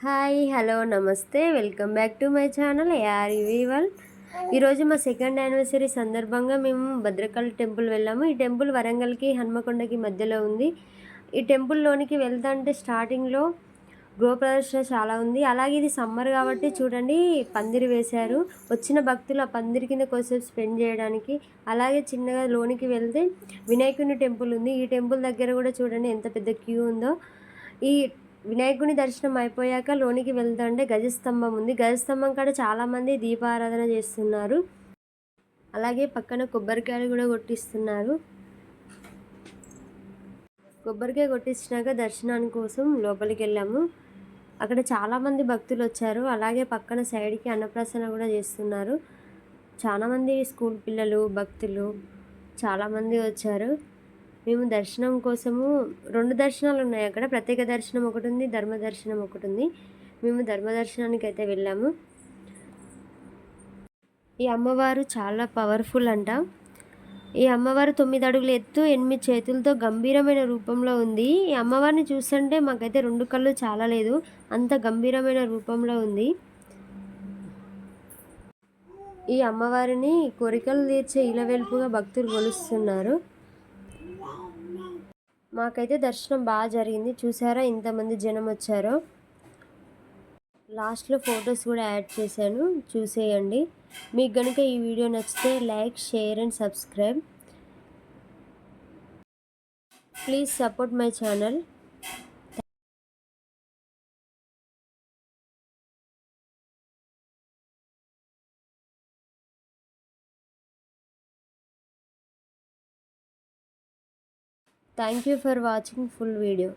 Hi hello నమస్తే welcome back to my channel AR వివల్. ఈరోజు మా సెకండ్ యానివర్సరీ సందర్భంగా మేము భద్రకాళి టెంపుల్ వెళ్ళాము. ఈ టెంపుల్ వరంగల్కి హన్మకొండకి మధ్యలో ఉంది. ఈ టెంపుల్లోనికి వెళ్తుంటే స్టార్టింగ్లో గృహప్రదర్శన చాలా ఉంది. అలాగే ఇది సమ్మర్ కాబట్టి చూడండి పందిరి వేశారు. వచ్చిన భక్తులు ఆ పందిరి కింద కొద్దిసేపు స్పెండ్ చేయడానికి. అలాగే చిన్నగా లోనికి వెళ్తే వినాయకుని టెంపుల్ ఉంది. ఈ టెంపుల్ దగ్గర కూడా చూడండి ఎంత పెద్ద క్యూ ఉందో. ఈ వినాయకుని దర్శనం అయిపోయాక లోనికి వెళ్తుంటే గజస్తంభం ఉంది. గజస్తంభం కాడ చాలామంది దీపారాధన చేస్తున్నారు. అలాగే పక్కన కొబ్బరికాయలు కూడా కొట్టిస్తున్నారు. కొబ్బరికాయ కొట్టించినాక దర్శనాని కోసం లోపలికి వెళ్ళాము. అక్కడ చాలామంది భక్తులు వచ్చారు. అలాగే పక్కన సైడ్కి అన్నప్రసన్న కూడా చేస్తున్నారు. చాలామంది స్కూల్ పిల్లలు భక్తులు చాలామంది వచ్చారు. మేము దర్శనం కోసము 2 దర్శనాలు ఉన్నాయి అక్కడ. ప్రత్యేక దర్శనం ఒకటి ఉంది, ధర్మ దర్శనం ఒకటి ఉంది. మేము ధర్మ దర్శనానికి అయితే వెళ్ళాము. ఈ అమ్మవారు చాలా పవర్ఫుల్ అంట. ఈ అమ్మవారు 9 అడుగుల ఎత్తు, 8 చేతులతో గంభీరమైన రూపంలో ఉంది. ఈ అమ్మవారిని చూస్తుంటే మాకైతే 2 కళ్ళు చాలలేదు, అంత గంభీరమైన రూపంలో ఉంది. ఈ అమ్మవారిని కోరికలు తీర్చే ఇలవెల్పుగా భక్తులు కొలుస్తున్నారు. మాకైతే దర్శనం బాగా జరిగింది. చూసారా ఇంతమంది జనం వచ్చారో. లాస్ట్లో ఫొటోస్ కూడా యాడ్ చేశాను, చూసేయండి. మీకు కనుక ఈ వీడియో నచ్చితే like, share and subscribe. Please support my channel. Thank you for watching full video.